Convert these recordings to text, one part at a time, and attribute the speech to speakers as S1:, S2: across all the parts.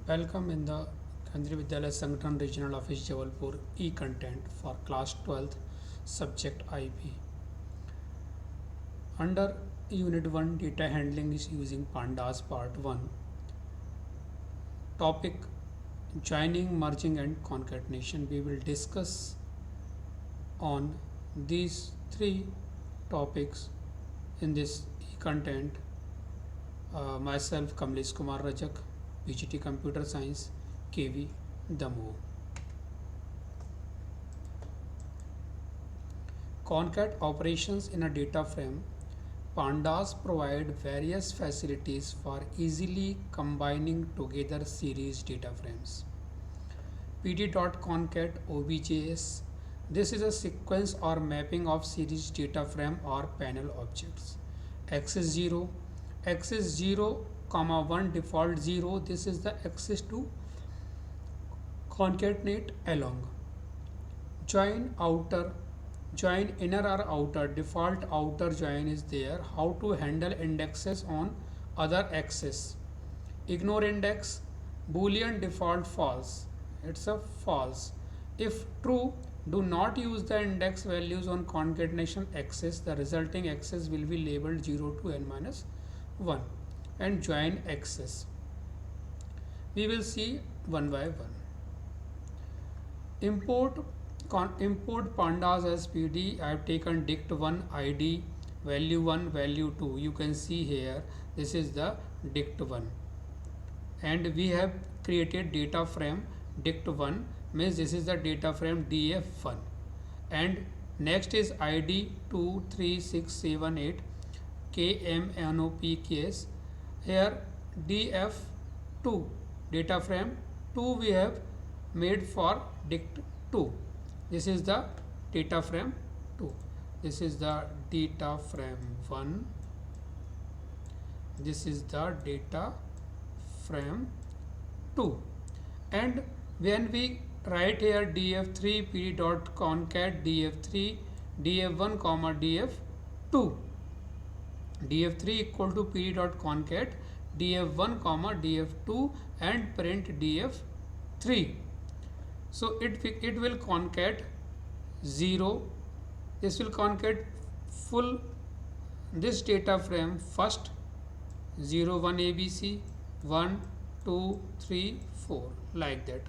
S1: Welcome in the Kendriya Vidyalaya Sangathan Regional Office Jabalpur e-content for class 12th subject IB. Under Unit 1 data handling is using Pandas part 1. Topic joining, merging and concatenation. We will discuss on these three topics in this e-content. Myself Kamlesh Kumar Rajak, PGT Computer Science, KV Damoh. Concat operations in a data frame. Pandas provide various facilities for easily combining together series data frames. pd.concat objs. This is a sequence or mapping of series data frame or panel objects. Axis 0, axis 0, comma 1 default 0. This is the axis to concatenate along. Join outer, join inner or outer. Default outer join is there. How to handle indexes on other axis. Ignore index, boolean default false. It's a false. If true, do not use the index values on concatenation axis. The resulting axis will be labeled 0 to n minus 1. And join axis. We will see one by one. Import pandas as PD. I have taken dict1 id value 1 value 2. You can see here this is the dict1, and we have created data frame dict1, means this is the data frame df1, and next is id 23678 kmnop case. Here df2 data frame 2 we have made for dict2. This is the data frame 2. This is the data frame 1. This is the data frame 2. And when we write here df3 pd.concat df3 df1 comma df2, df3 equal to pd.concat df1 comma df2 and print df3. So it will concat 0. This will concat full this data frame first 0 1 abc 1 2 3 4 like that.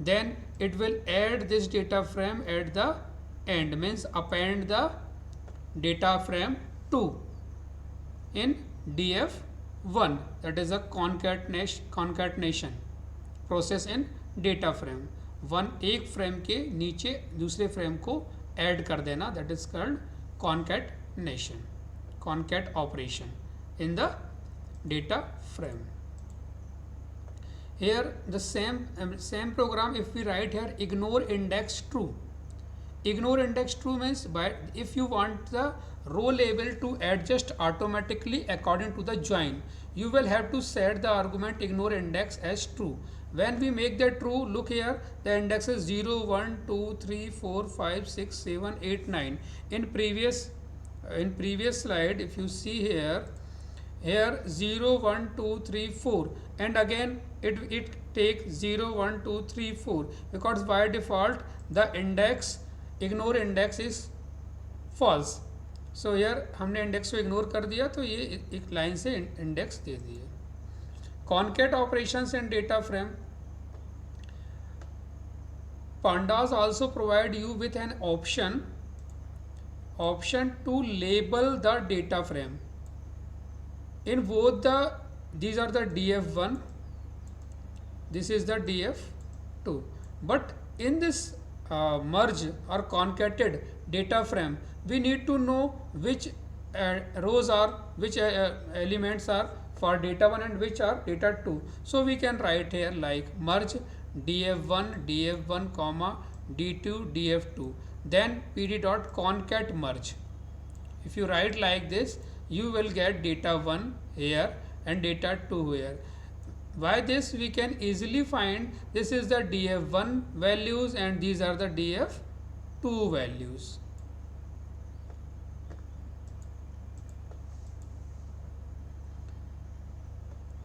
S1: Then it will add this data frame at the end, means append the data frame 2 in df1. That is a concatenation process in data frame. One एक frame के नीचे दूसरे frame को add कर देना, that is called concatenation, concat operation in the data frame. Here the same program, if we write here ignore index true. Ignore index true means by if you want the row label to adjust automatically according to the join, you will have to set the argument ignore index as true. When we make that true, look here, the index is 0 1 2 3 4 5 6 7 8 9. In previous slide, if you see here 0 1 2 3 4, and again it takes 0 1 2 3 4, because by default the index ignore index is false. So here हमने index को ignore कर दिया, तो ये एक line से index दे दिए. Concat operations in data frame. Pandas also provide you with an option to label the data frame. In both these are the df1, this is the df2, but in this merge or concatenated data frame, we need to know which rows are, which elements are for data 1 and which are data 2. So we can write here like merge df1 comma d2 df2, then pd.concat merge. If you write like this, you will get data 1 here and data 2 here. By this we can easily find this is the df1 values and these are the df2 values.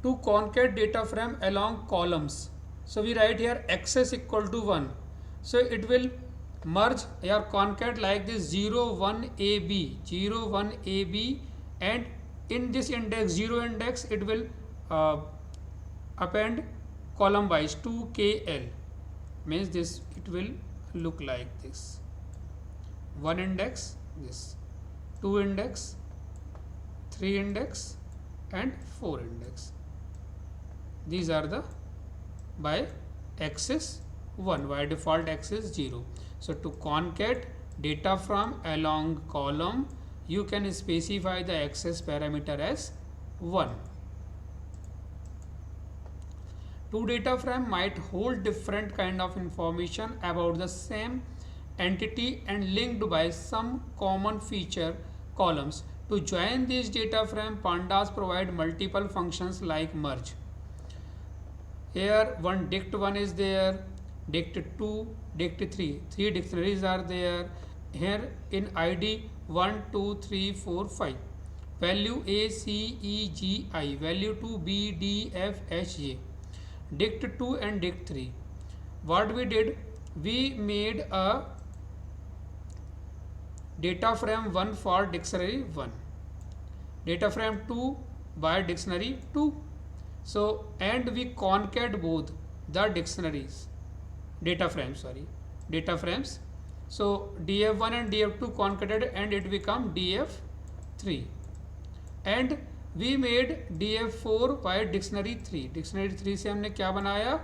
S1: to concat data frame along columns. So we write here access equal to 1. So it will merge your concat like this 0 1 AB 0 1 AB, and in this index 0 index it will append column wise 2KL, means this it will look like this: 1 index, this 2 index, 3 index and 4 index. These are the by axis 1, by default axis 0. So to concat data from along column, you can specify the access parameter as 1. Two data frame might hold different kind of information about the same entity and linked by some common feature columns. To join these data frame, pandas provide multiple functions like merge. Here one dict1 is there, dict2, dict3, 3 dictionaries are there. Here in ID 1 2 3 4 5, value A C E G I, value 2 B D F H J, dict2 and dict3. What we did, we made a data frame 1 for dictionary 1, data frame 2 by dictionary 2. So and we concat both the dictionaries data frames. So df1 and df2 concatenated and it become df3, and we made df4 by dictionary 3. dictionary 3 से हमने क्या बनाया,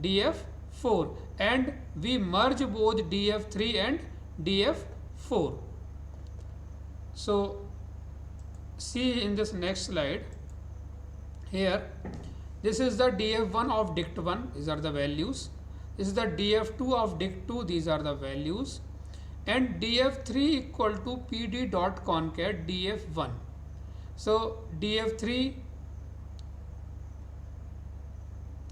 S1: df4, and we merge both df3 and df4. So see in this next slide here, this is the df1 of dict1, these are the values. This is the df2 of dict2, these are the values, and df3 equal to pd dot concat df1. So df3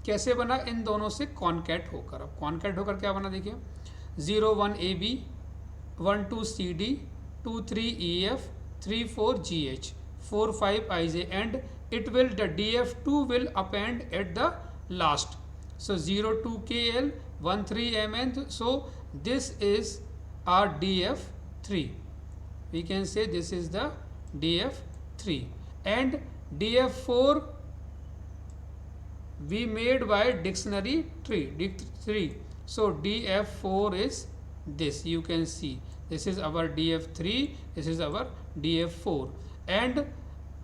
S1: कैसे बना, इन दोनों से concat होकर. अब concat होकर क्या बना देखिए, 0 1 AB 1 2 CD 2 3 EF 3 4 GH 4 5 IJ, and it will, the df2 will append at the last. So 0 2 KL 1 3 MN. So this is our df3. We can say this is the df3, and df4 we made by dictionary 3. So df4 is this, you can see this is our df3, this is our df4, and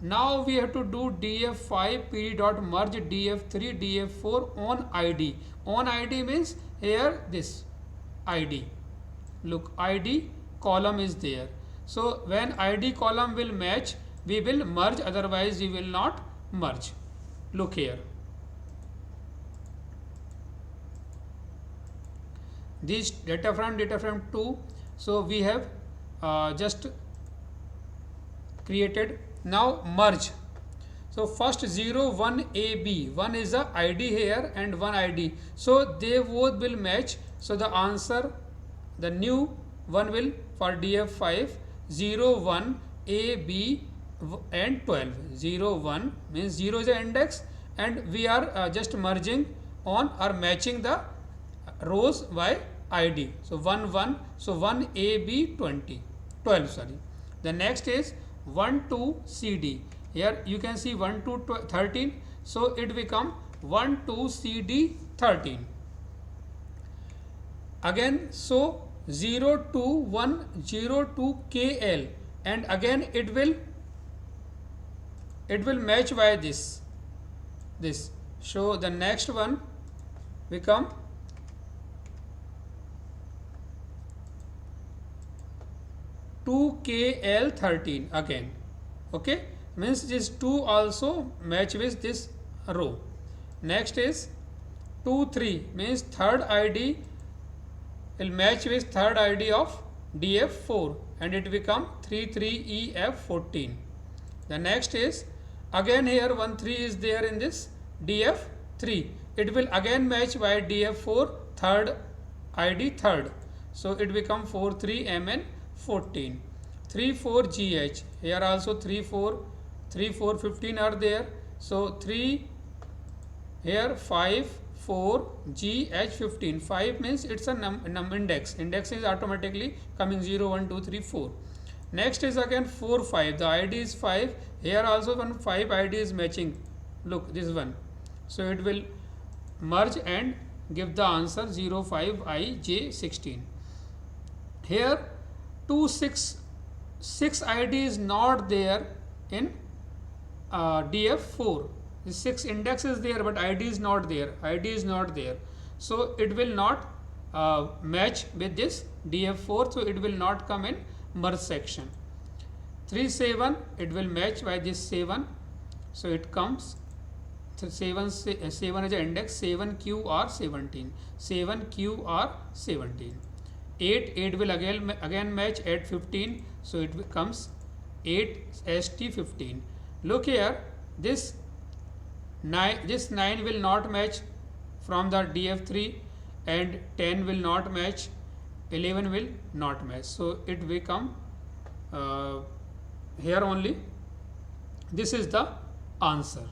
S1: now we have to do df5 pd dot merge df3 df4 on id. On id means here this id, look id column is there. So when id column will match, we will merge, otherwise we will not merge. Look here, this data frame 2. So we have just created. Now merge. So first 0 1 AB, 1 is the ID here and 1 ID. So they both will match. So the answer, the new one will for df5 0 1 AB and 12. 0 1 means 0 is the index, and we are just merging on or matching the rows by ID. So 1 1, so 1 AB 12 sorry. The next is 1 2 CD. Here you can see 1 2 13, so it become 1 2 CD 13. Again, so 0 2 1 0 2 KL, and again it will match by this. So the next one become 2KL13 again. Okay, means this 2 also match with this row. Next is 2 3 means third ID will match with third ID of df4, and it become 3 3 EF14. The next is again here 1 3 is there in this df3, it will again match by df4 third ID third, so it become 4 3 MN14. 3 4 GH, here also 3 4 15 are there, so 3 here 5 4 G H 15. 5 means it's a index. Index is automatically coming 0 1 2 3 4. Next is again 4 5. The ID is 5. Here also one 5 ID is matching. Look, this one. So it will merge and give the answer 0 5 I J 16. Here 2 6 ID is not there in DF4. The 6 index is there, but ID is not there. ID is not there. So it will not match with this DF4. So it will not come in merge section. 3 7 it will match by this 7. So it comes. 7 is the index. 7 QR 17. 7 QR 17. 8 will again match at 15. So it becomes 8 ST 15. Look here, this 9 will not match from the DF3, and 10 will not match, 11 will not match. So it become here only. This is the answer.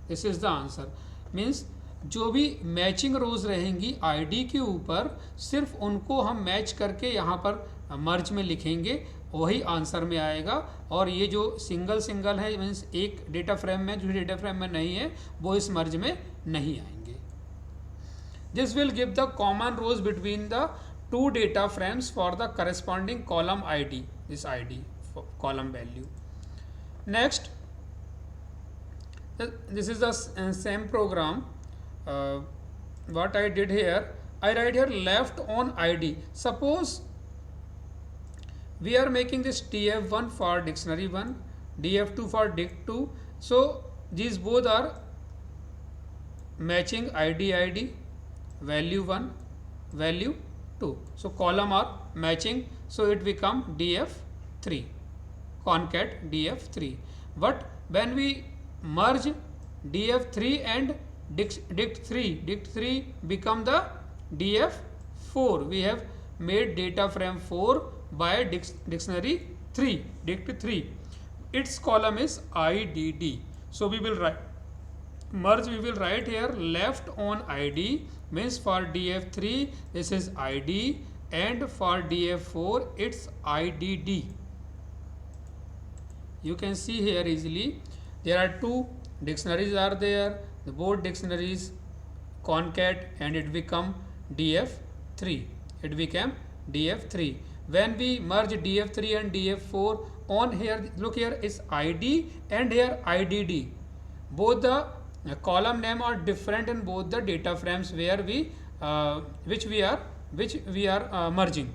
S1: This is the answer. Means जो भी matching रोज रहेंगी ID के ऊपर, सिर्फ उनको हम match करके यहाँ पर मर्ज में लिखेंगे, वही आंसर में आएगा. और ये जो सिंगल है मीन्स एक डेटा फ्रेम में, जो डेटा फ्रेम में नहीं है वो इस मर्ज में नहीं आएंगे. This will give the common rows between the two data frames for the corresponding column ID. This ID column value. Next, this is the same program. What I did here, I write here left on ID. Suppose we are making this df1 for dictionary 1, df2 for dict2. So these both are matching ID value 1 value 2. So column are matching, so it become df3, concat df3. But when we merge df3 and dict3 become the df4. We have made data frame 4 by dictionary 3, dict3. Its column is IDD. So we will write merge. We will write here left on ID, means for df3 this is ID, and for df4 it's IDD. You can see here easily. There are two dictionaries are there. The both dictionaries concat, and it become df3. It became df3. When we merge df3 and df4 on here, look here is ID and here IDD. Both the column name are different in both the data frames where we which we are merging.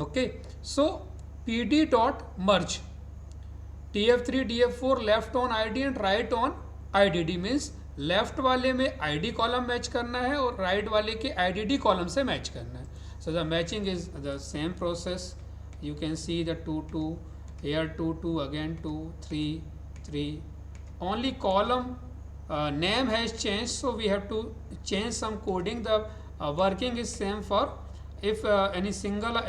S1: Okay, so pd dot merge df3 df4 left on ID and right on IDD. Means left वाले में ID column match करना है और right वाले के IDD column से match करना है. So the matching is the same process. You can see the 2 2 here 2 2 again 2 3 3. Only column name has changed, so we have to change some coding. The working is same for if any single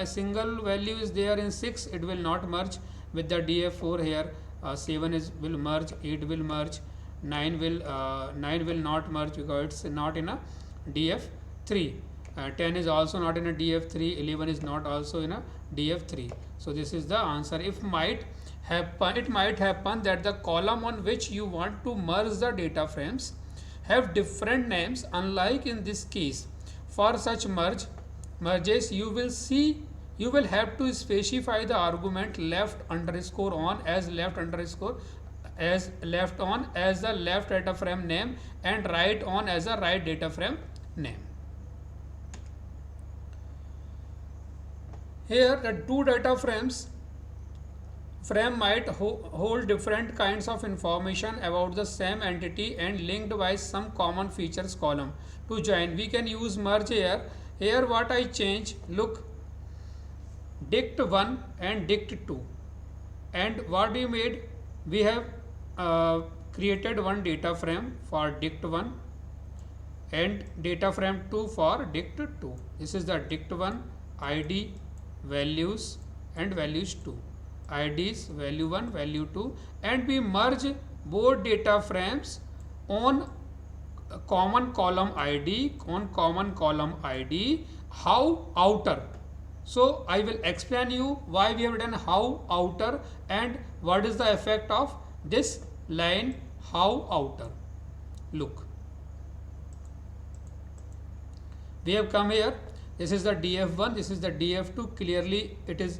S1: value is there in 6, it will not merge with the df4. Here 7 will merge, 8 will merge, 9 will not merge because it's not in a df3. 10 is also not in a df3. 11 is not also in a df3. So this is the answer. It might happen that the column on which you want to merge the data frames have different names. Unlike in this case, for such merges you will have to specify the argument left underscore on as left underscore as left on as the left data frame name, and right on as a right data frame name. Here the two data frame might hold different kinds of information about the same entity and linked by some common features column. To join, we can use merge here. Here what I change, look, dict1 and dict2, and what we made, we have created one data frame for dict1 and data frame 2 for dict2. This is the dict1 ID values and values 2, IDs value 1 value 2, and we merge both data frames on common column ID, on common column ID, how outer. So I will explain you why we have done how outer and what is the effect of this line how outer. Look, we have come here. This is the df1, this is the df2. Clearly it is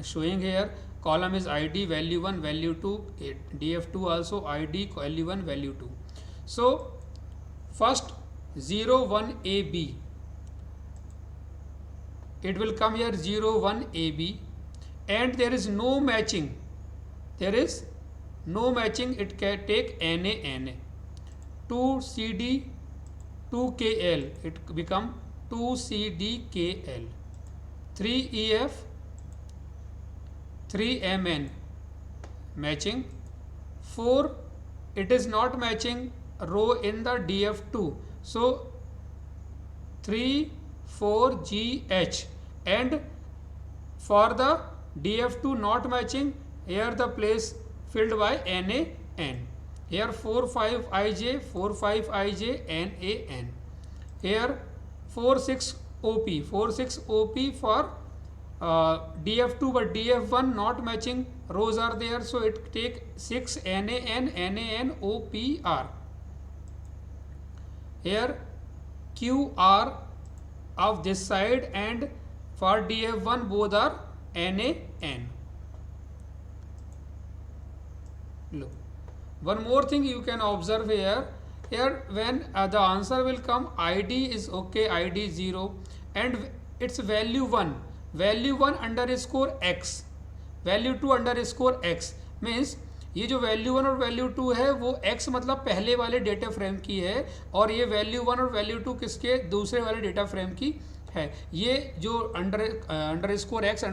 S1: showing here. Column is id, value 1, value 2, df2 also id, value 1, value 2. So first 0 1 ab, it will come here 0 1 ab, and there is no matching. There is no matching. It can take na 2 cd 2 kl, it become 2 cd kl, 3 ef 3 mn matching. 4 it is not matching row in the df2, so 3 4 gh, and for the df2 not matching, here the place filled by nan. Here 4 5 ij, 4 5 ij, nan. Here 4 6 op, 4 6 op for df2, but df1 not matching rows are there, so it take 6 nan opr. Here qr of this side, and for df1 both are nan. Look, one more thing you can observe here. Here when the answer will come, id is okay, id 0, and its value 1, value 1 underscore x, value 2 underscore x, means ये जो value 1 और value 2 है वो x मतलब पहले वाले data frame की है, और ये वैल्यू 1 और वैल्यू 2 किसके, दूसरे वाले डेटा फ्रेम की है. ये जो underscore x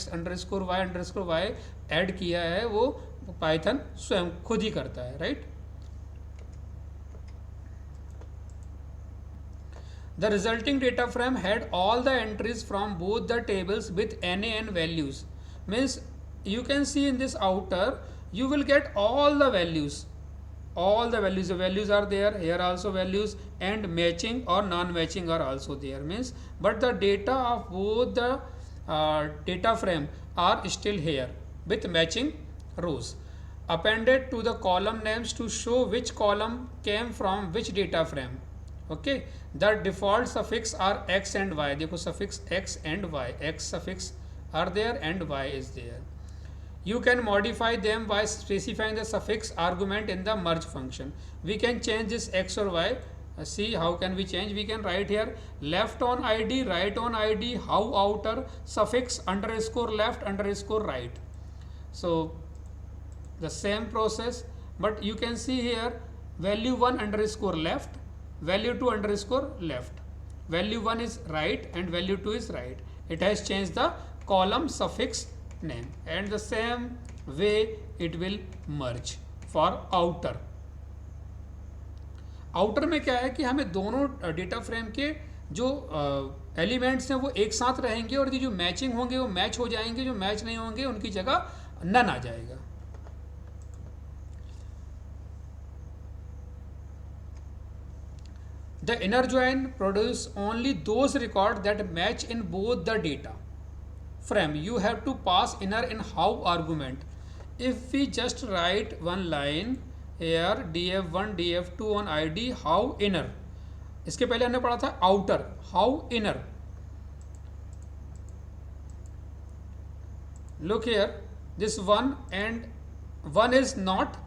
S1: underscore y add किया है वो पाइथन स्वयं खुद ही करता है, right. The resulting data frame had all the entries from both the tables with NaN values. Means you can see in this outer, you will get all the values. All the values are there. Here also values, and matching or non-matching are also there. Means, but the data of both the data frame are still here with matching rows. Appended to the column names to show which column came from which data frame. Okay, the default suffix are x and y. देखो suffix x and y, x suffix are there and y is there. You can modify them by specifying the suffix argument in the merge function. We can change this x or y. See how can we change? We can write here left on id, right on id, how outer, suffix underscore left underscore right. So the same process, but you can see here value 1 underscore left, value 2 underscore left, value 1 is right and value 2 is right. It has changed the column suffix name, and the same way it will merge for outer. Outer में क्या है कि हमें दोनों data frame के जो elements हैं वो एक साथ रहेंगे, और ये जो मैचिंग होंगे वो मैच हो जाएंगे, जो मैच नहीं होंगे उनकी जगह नन आ जाएगा. The inner join produce only those records that match in both the data frame. You have to pass inner in how argument. If we just write one line here df1 df2 on id how inner, इसके पहले हमने पढ़ा था outer, how inner. Look here, this one and one is not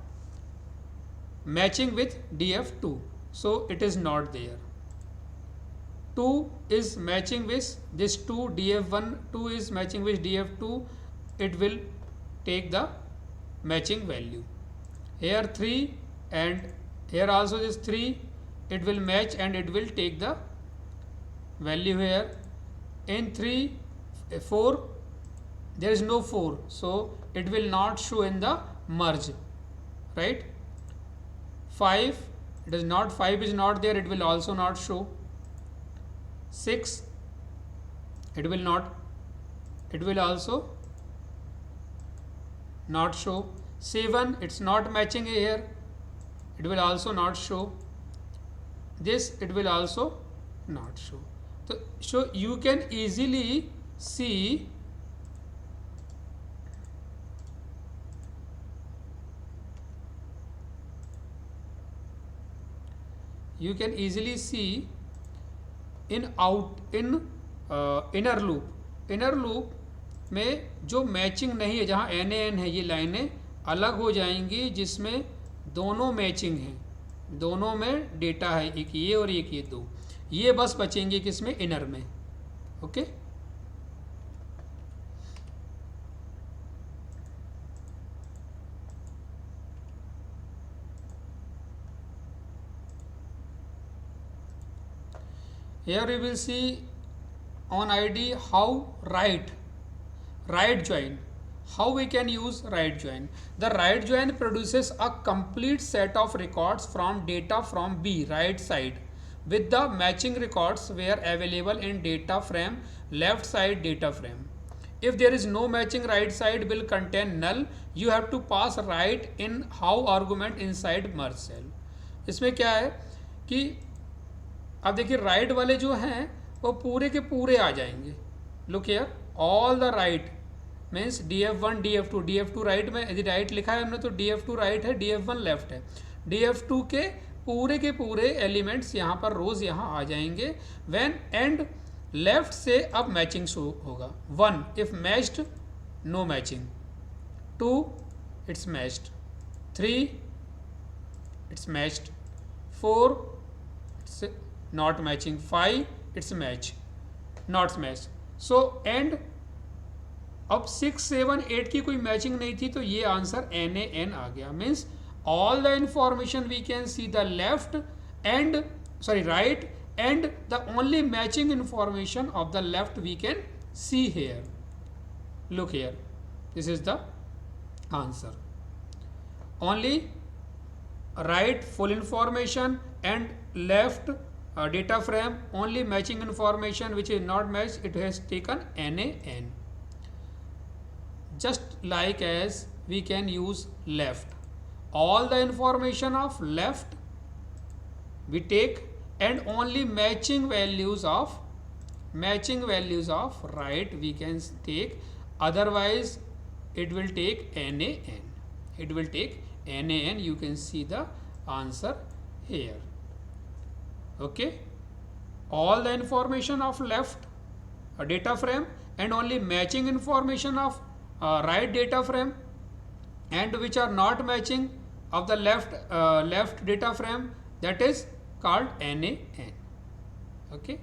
S1: matching with df2, so it is not there. 2 is matching with this 2, df1 2 is matching with df2, it will take the matching value. Here 3 and here also this 3, it will match and it will take the value here. In 3 4 there is no 4, so it will not show in the merge, right. 5 it is not, 5 is not there, it will also not show. 6 it will not, it will also not show. 7 it's not matching here, it will also not show. this it will also not show. So you can easily see in inner loop में जो matching नहीं है, जहाँ N N है, ये लाइनें अलग हो जाएंगी जिसमें दोनों मैचिंग हैं, दोनों में डेटा है, एक ये और एक ये दो, ये बस बचेंगे किसमें, इनर में. Okay. Here we will see on ID how write join, how we can use write join. The write join produces a complete set of records from data from B right side with the matching records where available in data frame left side data frame. If there is no matching, right side will contain null. You have to pass write in how argument inside merge cell. इसमें क्या है कि अब देखिए right वाले जो हैं वो पूरे के पूरे आ जाएंगे. Look here, all the right means df1 df2 df2 right में यदि राइट लिखा है हमने तो df2 राइट है, df1 लेफ्ट है, df2 के पूरे एलिमेंट्स यहाँ पर रोज यहाँ आ जाएंगे. व्हेन एंड लेफ्ट से अब मैचिंग शो होगा. 1 if matched no matching, 2 it's matched, 3 it's matched, 4 it's not matching, 5 it's match, not match. So and अब 6 7 8 की कोई मैचिंग नहीं थी तो ये आंसर NaN आ गया. Means all the information we can see the left and right and the only matching information of the left we can see here. Look here, this is the answer. Only right full information and left data frame only matching information which is not matched, it has taken NaN. Just like as we can use left, all the information of left we take and only matching values of right we can take, otherwise it will take NaN. It will take NaN. You can see the answer here. Okay, all the information of left data frame and only matching information of right data frame and which are not matching of the left data frame, that is called NaN. Okay.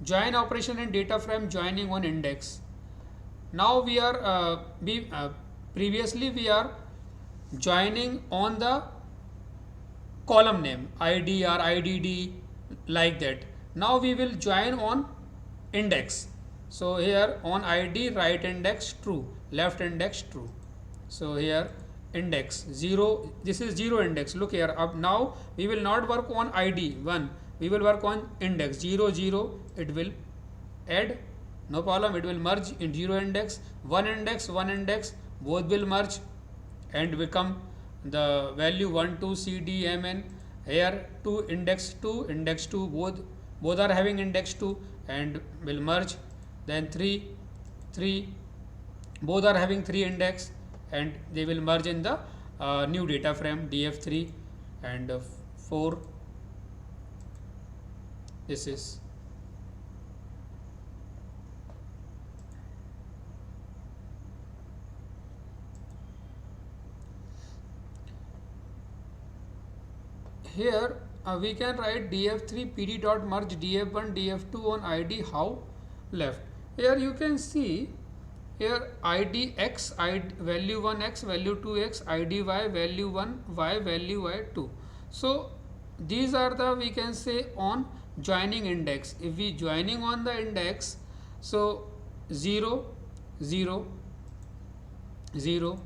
S1: Join operation in data frame, joining on index. Now we are previously we are joining on the column name ID or IDD like that. Now we will join on index. So here on ID right index true, left index true. So here index 0, this is 0 index. Look here, up now we will not work on ID 1, we will work on index 0 0. It will add, no problem, it will merge in 0 index, 1 index, both will merge and become the value 1 2 C D M N. Here 2 index 2 both are having index 2 and will merge. Then 3 both are having 3 index and they will merge in the new data frame df3 and 4. This is here we can write df3 pd dot merge df1 df2 on id how left. Here you can see here id x, id value 1 x, value 2 x, id y, value 1 y, value y 2. So these are the, we can say, on joining index. If we joining on the index, so 0 0 0,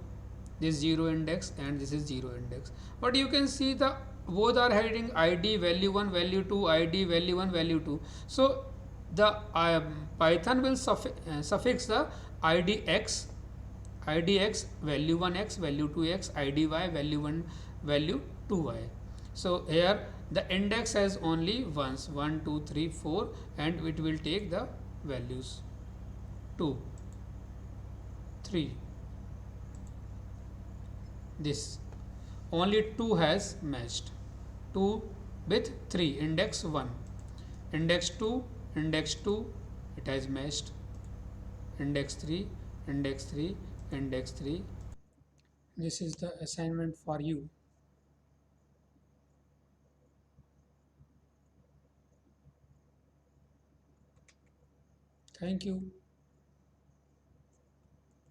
S1: this 0 index and this is 0 index, but you can see the both are having id value 1 value 2, id value 1 value 2. So the Python will suffix the id x, id x value 1x, value 2x, id y value 1, value 2y. So here the index has only ones 1 2 3 4, and it will take the values 2 3. This only 2 has matched, 2 with 3, index 1, index 2, index 2, it has matched, index 3, index 3, index 3. This is the assignment for you. Thank you.